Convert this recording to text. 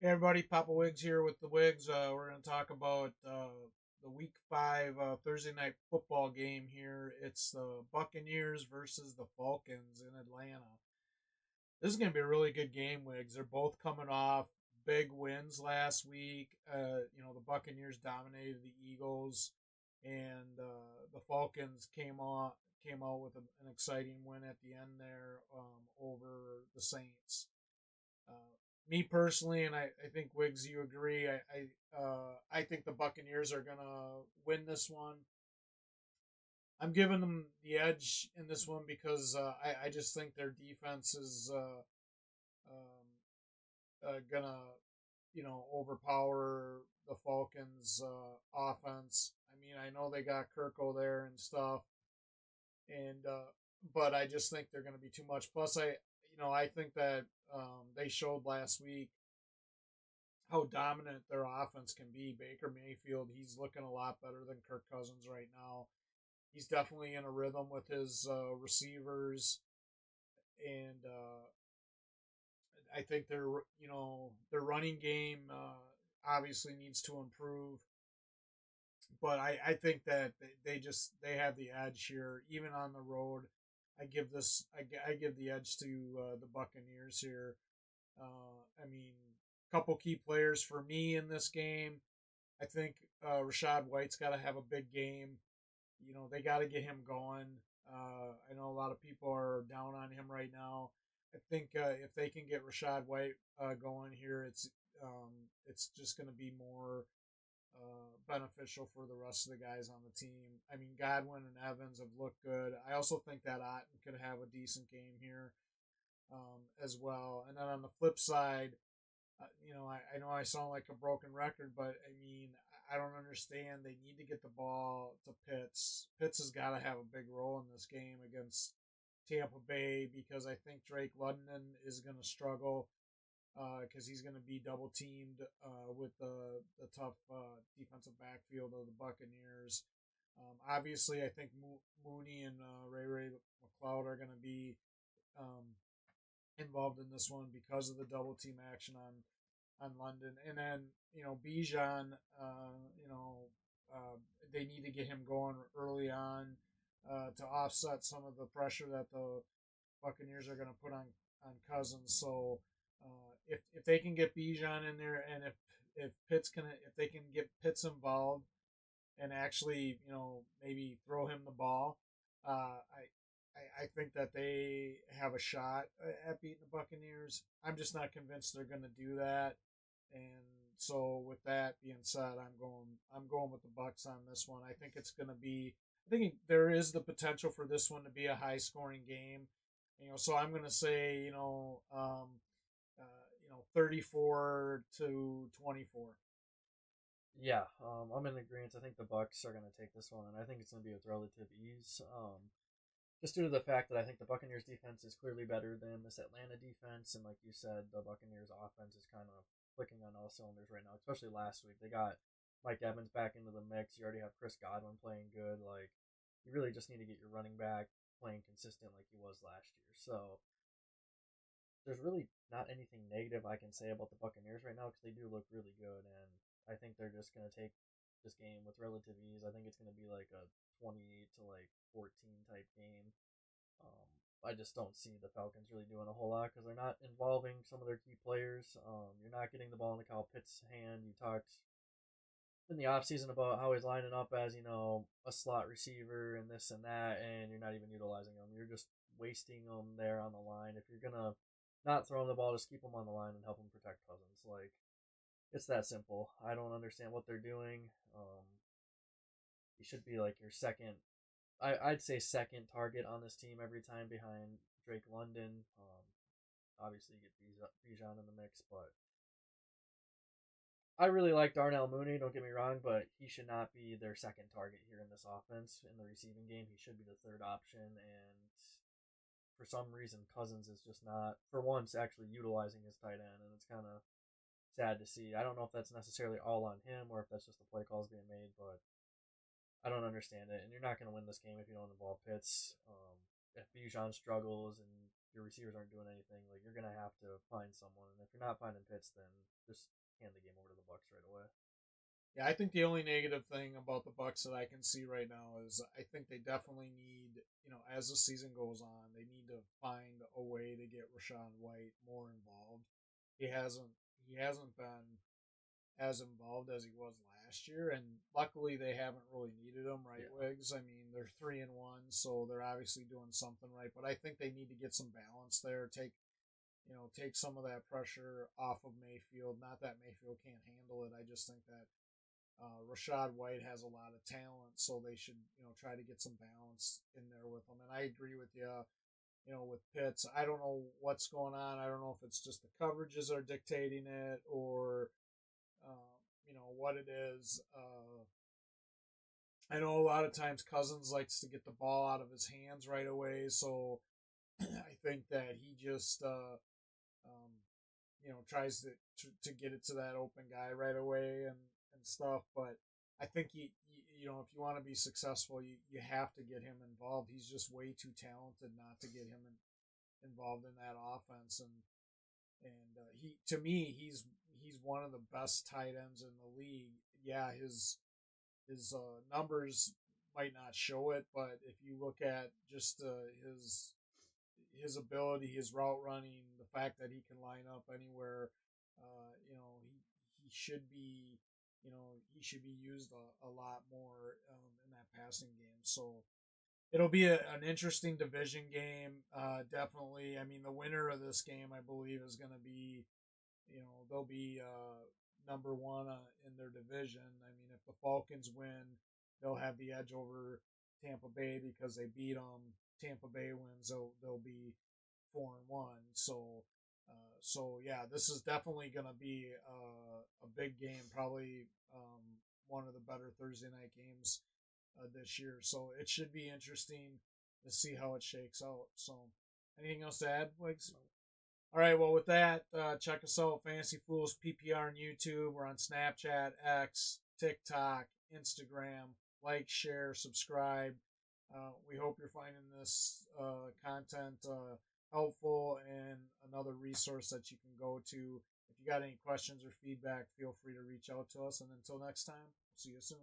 Hey everybody, Papa Wigs here with the Wigs. We're going to talk about the Week 5 Thursday night football game here. It's the Buccaneers versus the Falcons in Atlanta. This is going to be a really good game, Wigs. They're both coming off big wins last week. The Buccaneers dominated the Eagles, and the Falcons came out with an exciting win at the end there over the Saints. Me personally, and I think Wiggs, you agree. I think the Buccaneers are gonna win this one. I'm giving them the edge in this one because I just think their defense is gonna overpower the Falcons' offense. I mean, I know they got Kirko there and stuff, and but I just think they're going to be too much. Plus, I think that they showed last week how dominant their offense can be. Baker Mayfield, he's looking a lot better than Kirk Cousins right now. He's definitely in a rhythm with his receivers, and I think their running game obviously needs to improve. But I think that they have the edge here, even on the road. I give the edge to the Buccaneers here. I mean, a couple key players for me in this game. I think Rashad White's got to have a big game. They got to get him going. I know a lot of people are down on him right now. I think if they can get Rashad White going here, it's just going to be more beneficial for the rest of the guys on the team. I mean, Godwin and Evans have looked good. I also think that Otten could have a decent game here as well. And then on the flip side, I know I sound like a broken record, but I mean, I don't understand. They need to get the ball to Pitts. Pitts has got to have a big role in this game against Tampa Bay because I think Drake London is going to struggle because he's going to be double teamed with the tough defensive backfield of the Buccaneers. Obviously, I think Mooney and Ray McLeod are going to be um, involved in this one because of the double team action on London, and then Bijan, they need to get him going early on to offset some of the pressure that the Buccaneers are going to put on Cousins. So if they can get Bijan in there, and if they can get Pitts involved and actually maybe throw him the ball, I think that they have a shot at beating the Buccaneers. I'm just not convinced they're going to do that. And so, with that being said, I'm going with the Bucks on this one. I think it's going to be. I think there is the potential for this one to be a high scoring game. So I'm going to say 34-24. I'm in agreement. I think the Bucks are going to take this one, and I think it's going to be with relative ease. Just due to the fact that I think the Buccaneers defense is clearly better than this Atlanta defense, and like you said, the Buccaneers offense is kind of clicking on all cylinders right now. Especially last week, they got Mike Evans back into the mix. You already have Chris Godwin playing good. Like, you really just need to get your running back playing consistent like he was last year. So there's really not anything negative I can say about the Buccaneers right now because they do look really good, and I think they're just going to take this game with relative ease. I think it's going to be like a 28 to like 14 type game. Um, I just don't see the Falcons really doing a whole lot because they're not involving some of their key players. You're not getting the ball in the Kyle Pitts' hand. You talked in the offseason about how he's lining up as, a slot receiver and this and that, and you're not even utilizing him. You're just wasting them there on the line. If you're going to not throw him the ball, just keep him on the line and help him protect Cousins. Like, it's that simple. I don't understand what they're doing. He should be like your second, I'd say second target on this team every time behind Drake London. Obviously, you get Bijan in the mix, but I really like Darnell Mooney, don't get me wrong, but he should not be their second target here in this offense. In the receiving game, he should be the third option, and for some reason, Cousins is just not, for once, actually utilizing his tight end, and it's kind of sad to see. I don't know if that's necessarily all on him or if that's just the play calls being made, but I don't understand it. And you're not going to win this game if you don't involve Pitts. If Bijan struggles and your receivers aren't doing anything, like you're gonna have to find someone. And if you're not finding Pitts, then just hand the game over to the Bucks right away. Yeah, I think the only negative thing about the Bucks that I can see right now is I think they definitely need, as the season goes on, they need to find a way to get Rashawn White more involved. He hasn't he hasn't been as involved as he was last year, and luckily they haven't really needed him, right, Yeah. Wigs? I mean, they're 3-1, so they're obviously doing something right. But I think they need to get some balance there. Take some of that pressure off of Mayfield. Not that Mayfield can't handle it. I just think that Rashad White has a lot of talent, so they should try to get some balance in there with him. And I agree with you. With Pitts, I don't know what's going on. I don't know if it's just the coverages are dictating it or what it is. I know a lot of times Cousins likes to get the ball out of his hands right away, so I think that he just tries to get it to that open guy right away and stuff. But I think if you want to be successful, you have to get him involved. He's just way too talented not to get him involved in that offense. And he to me he's one of the best tight ends in the league. Yeah, his numbers might not show it, but if you look at just his ability, his route running, the fact that he can line up anywhere, he should be, he should be used a lot more in that passing game. So it'll be an interesting division game, definitely. I mean, the winner of this game, I believe, is going to be, they'll be number one in their division. I mean, if the Falcons win, they'll have the edge over Tampa Bay because they beat them. Tampa Bay wins, they'll be 4-1. So yeah, this is definitely going to be a big game, probably one of the better Thursday night games this year. So it should be interesting to see how it shakes out. So, anything else to add, Wiggs? All right, well, with that, check us out, Fantasy Fools PPR on YouTube. We're on Snapchat, X, TikTok, Instagram. Like, share, subscribe. We hope you're finding this content helpful and another resource that you can go to. If you got any questions or feedback, feel free to reach out to us. And until next time, see you soon.